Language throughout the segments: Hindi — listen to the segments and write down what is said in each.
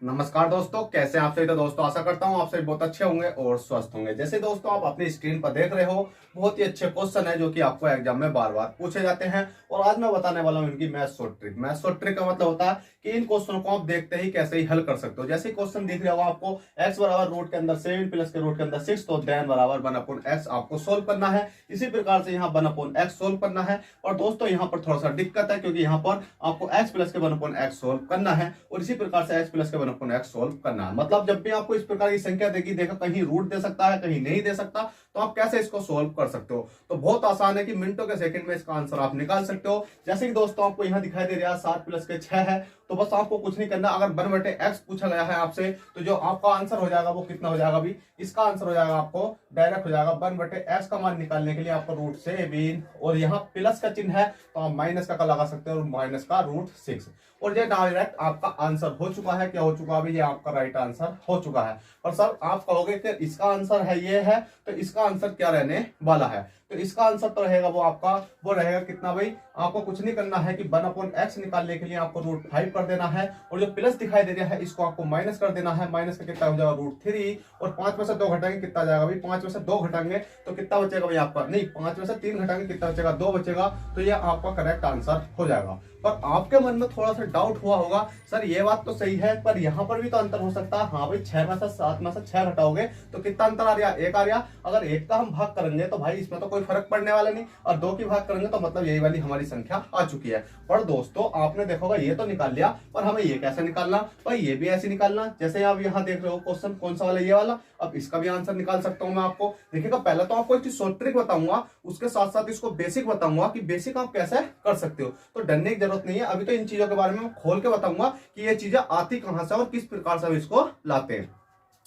नमस्कार दोस्तों, कैसे हैं आप सभी। तो दोस्तों आशा करता हूं आप सभी बहुत अच्छे होंगे और स्वस्थ होंगे। जैसे दोस्तों आप अपनी स्क्रीन पर देख रहे हो, बहुत ही अच्छे क्वेश्चन है जो कि आपको एग्जाम में बार बार पूछे जाते हैं। और आज मैं बताने वाला हूं इनकी math short trick. Math short trick का मतलब होता है कि इन क्वेश्चनों को आप देखते ही कैसे ही हल कर सकते हो। जैसे क्वेश्चन दिख रहा होगा आपको, x बराबर रूट के अंदर 7 प्लस के रूट के अंदर 6, तो देन बराबर 1/x आपको सोल्व करना है। इसी प्रकार से यहाँ 1/x सोल्व करना है। और दोस्तों यहाँ पर थोड़ा सा दिक्कत है, क्योंकि यहाँ पर आपको x प्लस के 1/x सोल्व करना है और इसी प्रकार से x प्लस के 1/x सोल्व करना है। मतलब जब भी आपको इस प्रकार की संख्या देगी, देखा कहीं रूट दे सकता है कहीं नहीं दे सकता, तो आप कैसे इसको सोल्व कर सकते हो। तो बहुत आसान है कि मिनटों के सेकंड में इसका आंसर आप निकाल सकते हो। जैसे कि दोस्तों आपको यहाँ दिखाई दे रहा है 7 प्लस के 6 है, तो बस आपको कुछ नहीं करना। अगर 1/x पूछा गया है आपसे, तो जो आपका आंसर हो जाएगा वो कितना हो जाएगा भी, इसका आंसर हो जाएगा आपको डायरेक्ट हो जाएगा 1/x का मान निकालने के लिए आपको √7 और यहाँ प्लस का चिन्ह है तो आप माइनस का लगा सकते हो, और माइनस का √6। और ये डायरेक्ट आपका आंसर हो चुका है। क्या हो चुका है अभी, ये आपका राइट आंसर हो चुका है। और सर आप कहोगे कि इसका आंसर है ये है, तो इसका आंसर क्या रहने वाला है। तो इसका आंसर तो रहेगा वो रहेगा कितना भाई, आपको कुछ नहीं करना है कि 1/x निकालने के लिए आपको √5 कर देना है, और जो प्लस दिखाई दे रहा है इसको आपको माइनस कर देना है। माइनस का कितना हो जाएगा √3, और 5 में से 2 घटाएंगे कितना जाएगा भाई, 5 में से 2 घटाएंगे तो कितना बचेगा भाई आपका, नहीं 5 में से 3 घटाएंगे कितना बचेगा, 2 बचेगा। तो ये आपका करेक्ट आंसर हो जाएगा। पर आपके मन में थोड़ा सा डाउट हुआ होगा, सर ये बात तो सही है पर यहाँ पर भी तो अंतर हो सकता है। हाँ भाई, 6 में से 7 में से 6 घटाओगे तो कितना अंतर आ रहा, 1 आ रहा। अगर 1 का हम भाग करेंगे तो भाई इसमें तो कोई फर्क पड़ने वाला नहीं, और 2 की भाग करेंगे तो मतलब यही वाली हमारी संख्या आ चुकी है। पर दोस्तों आपने देखा होगा ये तो निकाल लिया, पर हमें ये कैसे निकालना भाई, ये भी ऐसे निकालना। जैसे आप यहाँ देख रहे हो क्वेश्चन कौन सा वाला, ये वाला। अब इसका भी आंसर निकाल सकता हूँ मैं आपको। देखिएगा पहले तो आपको एक चीज शॉर्ट ट्रिक बताऊंगा, उसके साथ साथ इसको बेसिक बताऊंगा कि बेसिक आप कैसे कर सकते हो। तो डरने की जरूरत नहीं है, अभी तो इन चीजों के बारे में मैं खोल के बताऊंगा कि ये चीजें आती कहां से और किस प्रकार से इसको लाते हैं।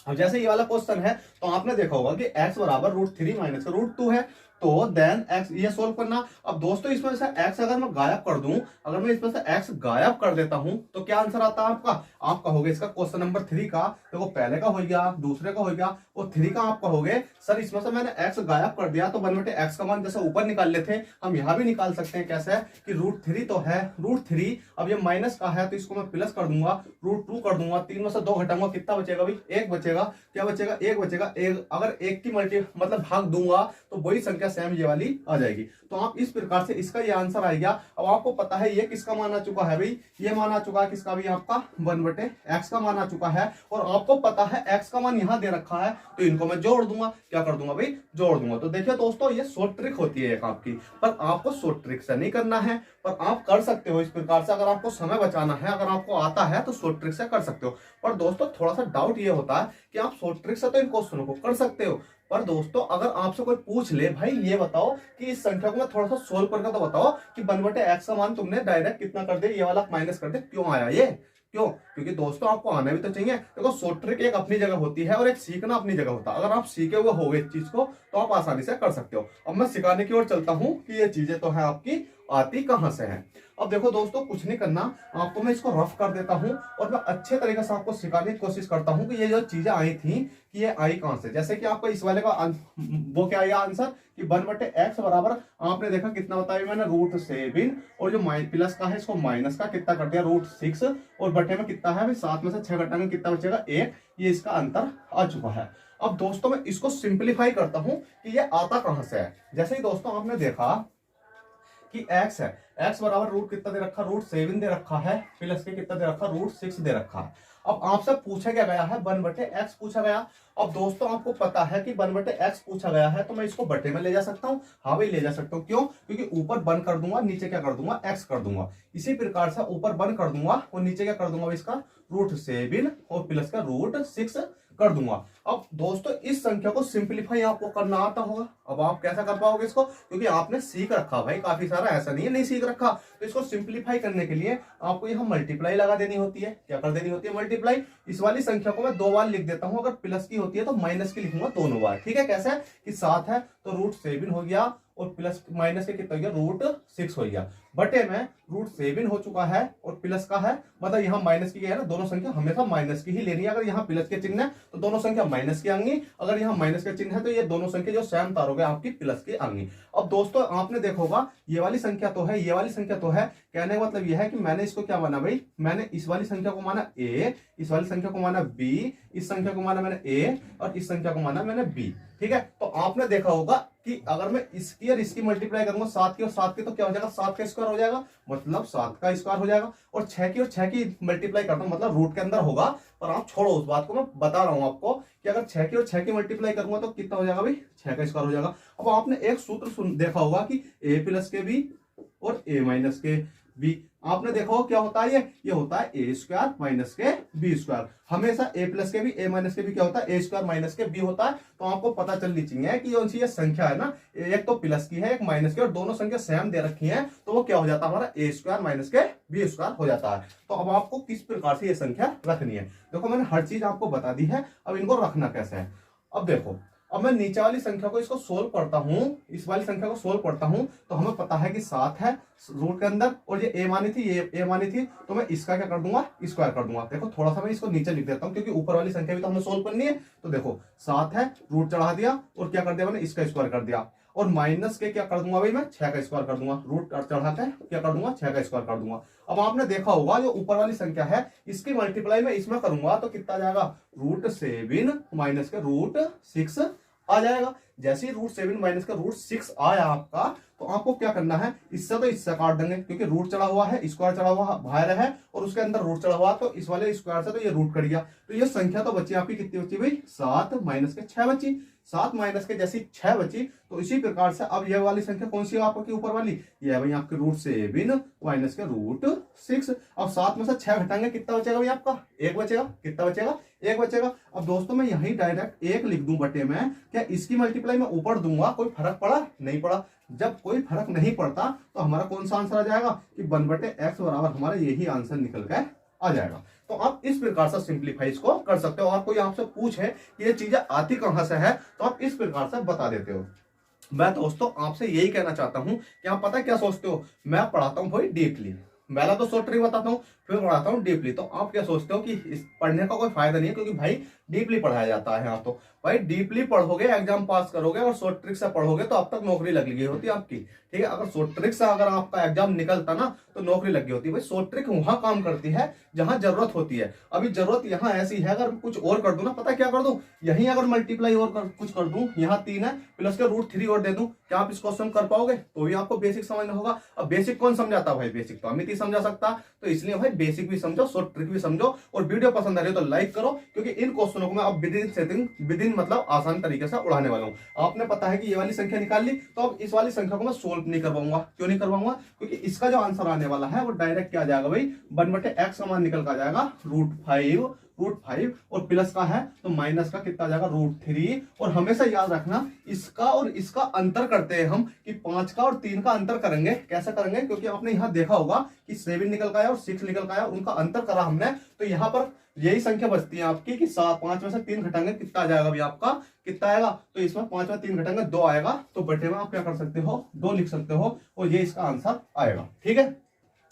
अब जैसे ये वाला क्वेश्चन है, तो आपने देखा होगा कि x बराबर √3 माइनस √2 है, तो देन x ये सोल्व करना। अब दोस्तों इसमें से x अगर मैं गायब कर दूं, अगर मैं इसमें से x गायब कर देता हूं तो क्या आंसर आता है आपका। आप कहोगे इसका क्वेश्चन नंबर 3 का, देखो पहले का हो गया, दूसरे का हो गया, और 3 का आप कहोगे सर इसमें से मैंने x गायब कर दिया, तो 1/x का मान जैसे ऊपर निकाल लेते हैं, हम यहां भी निकाल सकते हैं। कैसे कि √3 तो है √3, अब ये माइनस का है तो इसको मैं प्लस कर दूंगा, √2 कर दूंगा, 3 में से 2 घटाऊंगा कितना बचेगा भाई, 1 बचेगा। क्या बचेगा, 1 बचेगा। अगर 1 की मल्टी मतलब भाग दूंगा तो वही संख्या सेम ये वाली आ जाएगी। तो आप इस प्रकार से इसका ये आंसर आएगा। अब आपको पता है ये किसका मान आ चुका है भाई, ये मान आ चुका है किसका भी, आपका 1/x का मान आ चुका है। और आपको पता है x का मान यहां दे रखा है, तो इनको मैं जोड़ दूंगा। क्या कर दूंगा भाई, जोड़ दूंगा। तो देखिए दोस्तों ये शॉर्ट ट्रिक होती है एक आपकी, पर आपको शॉर्ट ट्रिक से नहीं करना है, पर आप कर सकते हो इस प्रकार से। अगर आपको समय बचाना है, अगर आपको आता है तो शॉर्ट ट्रिक से कर सकते हो। पर दोस्तों थोड़ा सा डाउट ये होता है कि आप शॉर्ट ट्रिक से तो इन क्वेश्चनों को कर सकते हो, पर दोस्तों अगर आपसे कोई पूछ ले भाई ये बताओ कि इस संख्या को मैं थोड़ा सा सोल्व करके तो बताओ कि 1/x का मान तुमने डायरेक्ट कितना कर दे, ये वाला माइनस कर दे, क्यों आया ये, क्यों। क्योंकि दोस्तों आपको आना भी तो चाहिए। देखो शॉर्ट ट्रिक एक अपनी जगह होती है और एक सीखना अपनी जगह होता है। अगर आप सीखे हुए हो इस चीज को तो आप आसानी से कर सकते हो। अब मैं सिखाने की ओर चलता हूं कि ये चीजें तो है आपकी आती कहां से है। अब देखो दोस्तों कुछ नहीं करना, आपको मैं इसको रफ कर देता हूं और मैं अच्छे तरीके से आपको सिखाने की कोशिश करता हूं कि ये जो चीजें आई थी कि ये आई कहां से। जैसे कि आपको इस वाले का वो क्या आया आंसर कि 1/x बराबर आपने देखा कितना बताया मैंने, √7, और जो प्लस का है इसको माइनस का कितना कर दिया, √6, और बटे में कितना है 7 में से 6 घटाएंगे कितना बचेगा, 1। ये इसका अंतर आ चुका है। अब दोस्तों मैं इसको सिंप्लीफाई करता हूं कि ये आता कहां से है। जैसे ही दोस्तों आपने देखा कि x है, x बराबर रूट कितना दे रखा, √7 दे रखा है, प्लस के कितना दे रखा, √6 दे रखा है। अब आपसे पूछा क्या गया है, 1/x पूछा गया। अब दोस्तों आपको पता है कि 1/x पूछा गया है, तो मैं इसको बटे में ले जा सकता हूँ। हाँ भाई ले जा सकता हूँ, क्यों, क्योंकि ऊपर 1 कर दूंगा, नीचे क्या कर दूंगा, x कर दूंगा। इसी प्रकार से ऊपर 1 कर दूंगा और नीचे क्या कर दूंगा इसका, √7 और प्लस का √6 कर दूंगा। अब दोस्तों इस संख्या को सिंप्लीफाई आपको करना आता होगा। अब आप कैसा कर पाओगे इसको, क्योंकि आपने सीख रखा भाई काफी सारा, ऐसा नहीं है नहीं सीख रखा। तो इसको सिंप्लीफाई करने के लिए आपको यहाँ मल्टीप्लाई लगा देनी होती है। क्या कर देनी होती है, मल्टीप्लाई। इस वाली संख्या को मैं 2 बार लिख देता हूं, अगर प्लस की होती है तो माइनस की लिखूंगा दोनों बार। ठीक है, कैसे कि 7 है तो √7 हो गया, और प्लस माइनस के कितना हो गया, √6 हो गया। बटे में √7 हो चुका है और प्लस का है, मतलब यहाँ माइनस की है ना, दोनों संख्या हमेशा माइनस की ही लेनी है। अगर यहाँ प्लस के चिन्ह है तो दोनों संख्या माइनस की आएंगी, अगर यहाँ माइनस के चिन्ह है तो ये दोनों संख्या जो सेम तारोगे आपकी प्लस की आएंगी। अब दोस्तों आपने देखा होगा ये वाली संख्या तो है, ये वाली संख्या तो है, कहने का मतलब यह है कि मैंने इसको क्या माना भाई, मैंने इस वाली संख्या को माना a, इस वाली संख्या को माना b, इस संख्या को माना मैंने a और इस संख्या को माना मैंने b। ठीक है, तो आपने देखा होगा कि अगर मैं इसकी और इसकी मल्टीप्लाई करूंगा 7 की और 7 की, तो क्या हो जाएगा, 7 का स्क्वायर हो जाएगा, मतलब 7 का स्क्वायर हो जाएगा। और 6 की और 6 की मल्टीप्लाई करता हूं मतलब रूट के अंदर होगा, पर आप छोड़ो उस बात को, मैं बता रहा हूं आपको कि अगर 6 की और 6 की मल्टीप्लाई करूंगा तो कितना हो जाएगा भाई, 6 का स्क्वायर हो जाएगा। अब आपने एक सूत्र देखा होगा कि a प्लस के बी और a माइनस के बी, आपने देखा हो क्या होता है, ये होता है ए स्क्वायर माइनस के बी स्क्वायर। हमेशा ए प्लस के बी ए माइनस के बी क्या होता है, ए स्क्वायर माइनस के बी होता है। तो आपको पता चलनी चाहिए कि कौन सी ये संख्या है ना, एक तो प्लस की है एक माइनस की, और दोनों संख्या सेम दे रखी है, तो वो क्या हो जाता है हमारा ए स्क्वायर माइनस के बी स्क्वायर हो जाता है। तो अब आपको किस प्रकार से ये संख्या रखनी है, देखो मैंने हर चीज आपको बता दी है, अब इनको रखना कैसे है। अब देखो, अब मैं नीचे वाली संख्या को इसको सोल्व करता हूं, इस वाली संख्या को सोल्व करता हूं, तो हमें पता है कि 7 है रूट के अंदर, और ये a मानी थी, ये a मानी थी, तो मैं इसका क्या कर दूंगा, स्क्वायर कर दूंगा। देखो थोड़ा सा मैं इसको नीचे लिख देता हूं क्योंकि ऊपर वाली संख्या भी तो हमें सोल्व करनी है। तो देखो 7 है, रूट चढ़ा दिया और क्या कर दिया मैंने, इसका स्क्वायर कर दिया, और माइनस के क्या कर दूंगा भाई, मैं 6 का स्क्वायर कर दूंगा, रूट चढ़ा के क्या कर दूंगा, 6 का स्क्वायर कर दूंगा। अब आपने देखा होगा जो ऊपर वाली संख्या है इसकी मल्टीप्लाई में इसमें करूंगा तो कितना जाएगा, √7 माइनस के √6 आ जाएगा। जैसे ही √7 माइनस का √6 आया आपका, तो आपको क्या करना है, इससे तो इससे काट देंगे क्योंकि रूट चढ़ा हुआ है, स्क्वायर चढ़ा हुआ बाहर है और उसके अंदर रूट चढ़ा हुआ, तो इस वाले स्क्वायर से तो ये रूट कट गया, तो ये संख्या तो बची आपकी कितनी बची भाई, 7 माइनस के 6 बची। 7 माइनस के जैसी 6 बची, तो इसी प्रकार से अब ये वाली संख्या कौन सी है आपकी ऊपर वाली, ये है भाई आपके √7 माइनस के √6। अब 7 में से 6 घटाएंगे कितना बचेगा भाई आपका, 1 बचेगा। कितना बचेगा, 1 बचेगा। अब दोस्तों मैं यही डायरेक्ट 1 लिख दूं बटे में, क्या इसकी मल्टीप्लाई में ऊपर दूंगा, कोई फर्क पड़ा, नहीं पड़ा। जब कोई फर्क नहीं पड़ता तो हमारा कौन सा आंसर आ जाएगा कि 1/x बराबर हमारा यही आंसर निकल के आ जाएगा। तो आप इस प्रकार से सिंप्लीफाई इसको कर सकते हो, और कोई आपसे पूछे कि ये चीजें आती कहां से है तो आप इस प्रकार से बता देते हो। मैं दोस्तों आपसे यही कहना चाहता हूं कि आप पता क्या सोचते हो, मैं पढ़ाता हूं भाई डीपली, पहला तो शॉर्ट ट्रिक बताता हूँ फिर पढ़ाता हूँ डीपली। तो आप क्या सोचते हो कि इस पढ़ने का कोई फायदा नहीं है, क्योंकि भाई डीपली पढ़ाया जाता है। आप तो भाई डीपली पढ़ोगे एग्जाम पास करोगे, और शॉर्ट ट्रिक से पढ़ोगे तो अब तक नौकरी लग गई होती है आपकी। ठीक है, अगर शॉर्ट ट्रिक से अगर आपका एग्जाम निकलता ना तो नौकरी लग गई होती है। भाई शॉर्ट ट्रिक वहां काम करती है जहां जरूरत होती है। अभी जरूरत यहाँ ऐसी है, अगर कुछ और कर दूं ना, पता क्या कर दूं, यहीं अगर मल्टीप्लाई और कुछ कर दूं, यहाँ 3 है प्लस के √3 और दे दूं, क्या आप इस क्वेश्चन कर पाओगे, तो भी आपको बेसिक समझना होगा। अब बेसिक कौन समझाता भाई, बेसिक तो अमित ही समझा सकता। तो इसलिए भाई बेसिक भी समझो, शॉर्ट ट्रिक भी समझो, और वीडियो पसंद आ रही है तो लाइक करो, क्योंकि इन क्वेश्चनों को मैं अब विदिन मतलब आसान तरीके से उड़ाने वाला हूँ। आपने पता है कि ये वाली संख्या निकाल ली, तो अब इस वाली संख्या को मैं सोल्व नहीं करवाऊंगा। क्यों नहीं करवाऊंगा, क्योंकि इसका जो आंसर आने वाला है वो डायरेक्ट क्या आ जाएगा भाई, 1/x का मान निकल कर जाएगा √5 और प्लस का है तो माइनस का कितना आ जाएगा √3। और हमेशा याद रखना इसका और इसका अंतर करते हैं हम कि 5 का और 3 का अंतर करेंगे। कैसे करेंगे, क्योंकि आपने यहाँ देखा होगा कि 7 निकल का आया और 6 निकल का आया, उनका अंतर करा हमने, तो यहाँ पर यही संख्या बचती है आपकी कि 5 में से 3 घटाएंगे कितना आ जाएगा भाई आपका, कितना आएगा, तो इसमें 5 में 3 घटाएंगे 2 आएगा, तो बटे में आप क्या कर सकते हो, 2 लिख सकते हो, और ये इसका आंसर आएगा। ठीक है,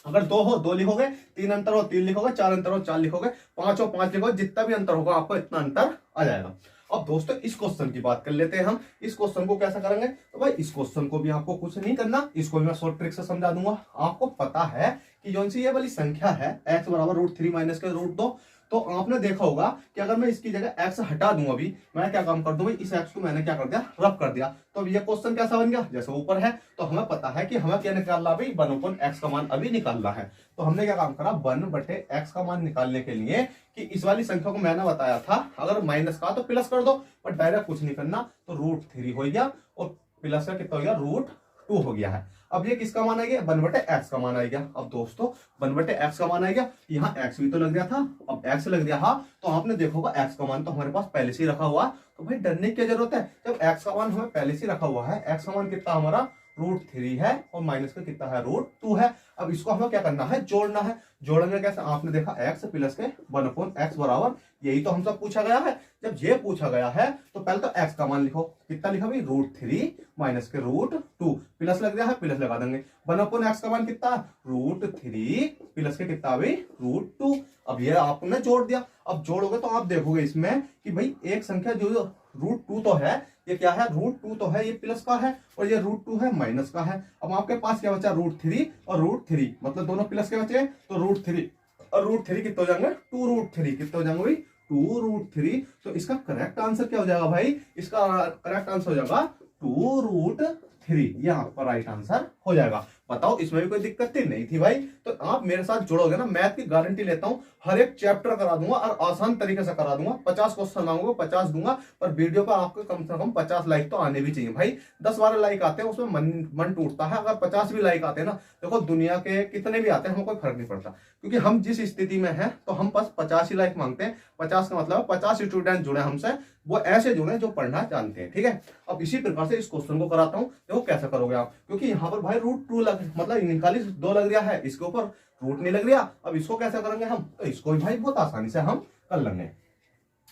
अगर 2 हो 2 लिखोगे, 3 अंतर हो 3 लिखोगे, 4 अंतर हो 4 लिखोगे, 5 हो 5 लिखोगे, जितना भी अंतर होगा आपको इतना अंतर आ जाएगा। अब दोस्तों इस क्वेश्चन की बात कर लेते हैं हम। इस क्वेश्चन को कैसे करेंगे, तो भाई इस क्वेश्चन को भी आपको कुछ नहीं करना, इसको भी मैं शॉर्ट ट्रिक से समझा दूंगा। आपको पता है कि जो सी ये वाली संख्या है x बराबर √3 माइनस के √2, तो आपने देखा होगा कि अगर मैं इसकी जगह x हटा दूं, अभी मैं क्या काम कर दूं भाई, इस x को मैंने क्या कर दिया, रब कर दिया, तो अब ये क्वेश्चन कैसा बन गया, जैसे ऊपर है। तो हमें पता है कि हमें क्या निकालना भाई, 1/x का मान अभी निकालना है। तो हमने क्या काम करा, 1/x का मान निकालने के लिए कि इस वाली संख्या को मैंने बताया था अगर माइनस का तो प्लस कर दो, पर डायरेक्ट कुछ नहीं करना, तो √3 हो गया और प्लस का कितना हो गया, √2 हो गया है। अब ये किसका मान आ गया, 1/x का मान आ गया। अब दोस्तों 1/x का मान आ गया, यहाँ x भी तो लग गया था, अब x लग गया, हाँ, तो आपने देखोगा x का मान तो हमारे पास पहले से ही रखा हुआ, तो भाई डरने की जरूरत है, जब x का मान हमें पहले से रखा हुआ है। x का मान कितना हमारा √3 है और माइनस का कितना है √2 है। अब इसको हमें क्या करना है, जोड़ना है। जोड़ेंगे कैसे, आपने देखा x प्लस के 1/x बराबर, यही तो हमसे पूछा गया है। जब ये पूछा गया है तो पहले तो x का मान लिखो, कितना लिखा भाई √3 माइनस के √2, प्लस लग गया है प्लस लगा देंगे। 1/x का मान कितना √3 प्लस के कितना भाई √2। अब ये आपने जोड़ दिया। अब जोड़ोगे तो आप देखोगे इसमें कि भाई एक संख्या जो √2 तो है, ये क्या है √2 तो है, ये प्लस का है, और ये √2 है माइनस का है। अब आपके पास क्या बचा √3 और √3, मतलब दोनों प्लस के बचे, तो √3 और √3 कितने हो जाएंगे 2√3, कितने हो जाएंगे भाई 2√3। तो इसका करेक्ट आंसर क्या हो जाएगा भाई, इसका करेक्ट आंसर हो जाएगा 2√3, यहाँ पर राइट आंसर हो जाएगा। बताओ इसमें भी कोई दिक्कत थी, नहीं थी भाई। तो आप मेरे साथ जुड़ोगे ना, मैथ की गारंटी लेता हूं, हर एक चैप्टर करा दूंगा और आसान तरीके से करा दूंगा। 50 क्वेश्चन मांगोगे 50 दूंगा, पर वीडियो पर आपको कम से कम 50 लाइक तो आने भी चाहिए भाई। 10-12 लाइक आते हैं उसमें मन टूटता है, अगर 50 भी लाइक आते हैं ना, देखो दुनिया के कितने भी आते हैं हमें कोई फर्क नहीं पड़ता, क्योंकि हम जिस स्थिति में हैं तो हम बस 50 ही लाइक मांगते हैं। 50 का मतलब 50 स्टूडेंट जुड़े हमसे, वो ऐसे जुड़े जो पढ़ना जानते हैं, ठीक है। अब इसी प्रकार से इस क्वेश्चन को कराता हूं, देखो कैसे करोगे आप, क्योंकि यहाँ पर भाई √2 मतलब निकाली 2 लग रहा है, इसके ऊपर रूट नहीं लग रहा। अब इसको कैसे करेंगे हम, तो इसको भी भाई बहुत आसानी से हम कर लेंगे।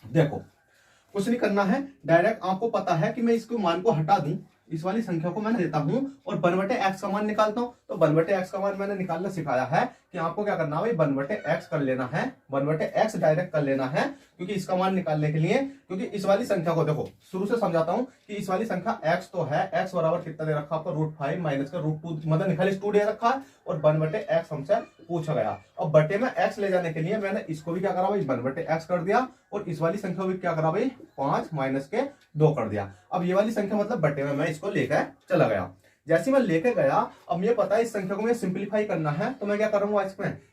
देखो कुछ नहीं करना है, डायरेक्ट आपको पता है कि मैं इसको मान को हटा दूं, इस वाली संख्या को मैंने देता हूं और 1/x का मान निकालता हूं। तो 1/x का मान मैंने निकालना सिखाया है कि आपको क्या करना है, 1/x कर लेना है, 1/x डायरेक्ट कर लेना है, क्योंकि इसका मान निकालने के लिए, क्योंकि इस वाली संख्या को देखो शुरू से समझाता हूं कि इस वाली संख्या x तो है, x बराबर कितना दे रखा आपको √5 माइनस का √2, मतलब निकाली 2 दे रखा है और 1/x हमसे पूछा गया। अब बटे में x ले जाने के लिए मैंने इसको भी क्या करा भाई 1/x कर दिया और इस वाली संख्या को भी क्या करा भाई 5 माइनस के 2 कर दिया। अब ये वाली संख्या मतलब बटे में मैं इसको लेकर चला गया। जैसे मैं लेके गया, अब मुझे पता है इस संख्या को मुझे सिंपलीफाई करना है, तो मैं क्या करूंगा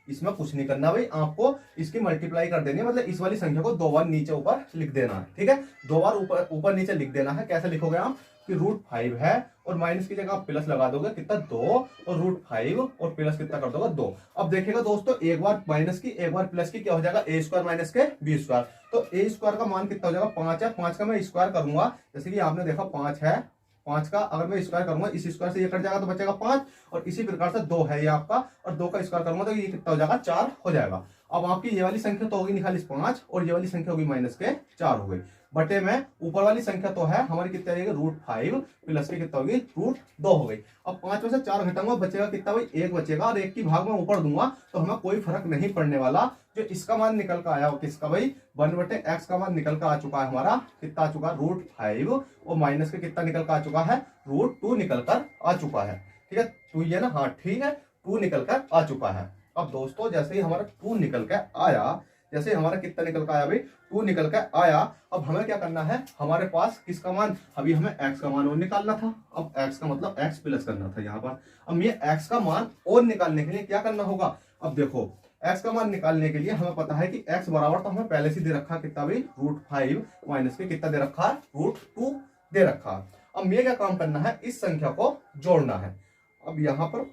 इसमें कुछ नहीं करना भाई, आपको इसकी मल्टीप्लाई कर देनी है, मतलब इस वाली संख्या को 2 बार नीचे ऊपर लिख देना है, ठीक है। 2 बार ऊपर नीचे लिख देना है। कैसे लिखोगे आप कि √5 है और माइनस की जगह आप प्लस लगा दोगे, कितना 2, और √5 और प्लस कितना कर दोगे 2। अब देखिएगा दोस्तों, एक बार माइनस की एक बार प्लस की क्या हो जाएगा a² माइनस के b²। तो a² का मान कितना हो जाएगा 5 है, 5 का मैं स्क्वायर करूंगा, जैसे कि आपने देखा 5 है, 5 का अगर मैं स्क्वायर करूंगा, इस स्क्वायर से ये कट जाएगा तो बचेगा 5, और इसी प्रकार से 2 है ये आपका, और 2 का स्क्वायर करूंगा तो ये कितना हो जाएगा 4 हो जाएगा। अब आपकी ये वाली संख्या तो होगी निकाली 5 और ये वाली संख्या होगी माइनस के 4 हो गई। बटे में ऊपर वाली संख्या तो है हमारी कितना रहेगी √5 प्लस के कितना होगी √2 हो गई। अब 5 में से 4 घटाऊंगा, बचेगा कितना भाई 1 बचेगा, और 1 की भाग में ऊपर दूंगा तो हमें कोई फर्क नहीं पड़ने वाला। जो इसका मान निकल कर आया किसका भाई 1/x का मान निकल कर आ चुका है हमारा, कितना आ चुका है √5 और माइनस के कितना निकल कर आ चुका है √2 निकल कर आ चुका है, ठीक है। 2 ये ना, हाँ ठीक है, 2 निकल कर आ चुका है। अब दोस्तों जैसे ही हमारा 2 निकल कर आया, जैसे हमारा कितना निकल कर आया भाई 2 निकल कर आया, अब हमें क्या करना है, हमारे पास किसका मान, अभी हमें x का मान और निकालना था। अब x का मतलब x प्लस करना था यहाँ पर। अब ये x का मान और निकालने के लिए क्या करना होगा, अब देखो x का मान निकालने के लिए हमें पता है कि x बराबर तो हमें पहले से दे रखा कितना भाई √5 माइनस के कितना दे रखा है √2 दे रखा। अब ये क्या काम करना है, इस संख्या को जोड़ना है। अब यहाँ पर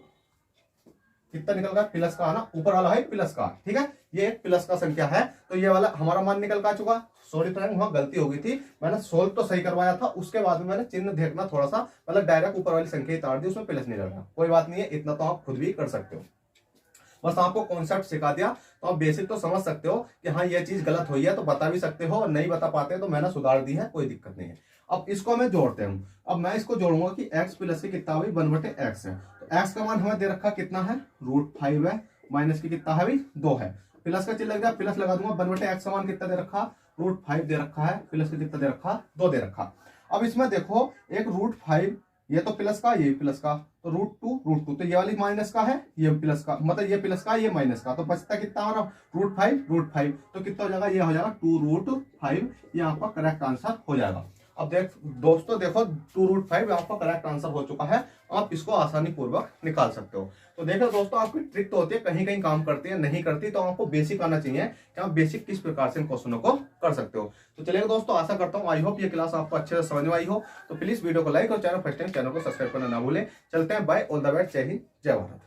कितना निकल गया प्लस का आना, ऊपर वाला है प्लस का, ठीक है, ये एक प्लस का संख्या है, तो ये वाला हमारा मान निकल का चुका। सॉरी फ्रेंड, वहां गलती हो गई थी, मैंने सोल्व तो सही करवाया था, उसके बाद में मैंने चिन्ह देखना थोड़ा सा, मतलब डायरेक्ट ऊपर वाली संख्या ही तार दी, उसमें प्लस नहीं लगा। कोई बात नहीं है, इतना तो आप खुद भी कर सकते हो, बस आपको कॉन्सेप्ट सिखा दिया तो आप बेसिक तो समझ सकते हो कि हाँ ये चीज गलत हुई है, तो बता भी सकते हो, और नहीं बता पाते तो मैंने सुधार दी है, कोई दिक्कत नहीं है। अब इसको हमें जोड़ते हैं। अब मैं इसको जोड़ूंगा कि x प्लस की कितना हुई 1/x है, तो x का मान हमें दे रखा कितना है √5 है, माइनस की कितना है भाई 2 है, प्लस का चिन्ह लग गया, प्लस लगा दूंगा। 1/x का मान कितना दे रखा √5 दे रखा है, प्लस का कितना दे रखा 2 दे रखा। अब इसमें देखो एक √5 ये तो प्लस का, ये प्लस का, तो √2 तो ये वाली माइनस का है, ये प्लस का, मतलब ये प्लस का ये माइनस का, तो बचता कितना हमारा √5 तो कितना हो जाएगा, ये हो जाएगा 2√5, ये आपका करेक्ट आंसर हो जाएगा। अब दोस्तों देखो 2√5 आपका करेक्ट आंसर हो चुका है, आप इसको आसानी पूर्वक निकाल सकते हो। तो देखो दोस्तों, आपकी ट्रिक तो होती है, कहीं कहीं काम करती है, नहीं करती, तो आपको बेसिक आना चाहिए कि आप बेसिक किस प्रकार से इन क्वेश्चनों को कर सकते हो। तो चलिए दोस्तों, आशा करता हूँ आई होप ये क्लास आपको अच्छे से समझ में आई हो। तो प्लीज वीडियो को लाइक और चैनल फर्स्ट टाइम चैनल को सब्सक्राइब करना ना भूलें। चलते हैं, बाय, ऑल द बेस्ट, जय हिंद, जय भारत।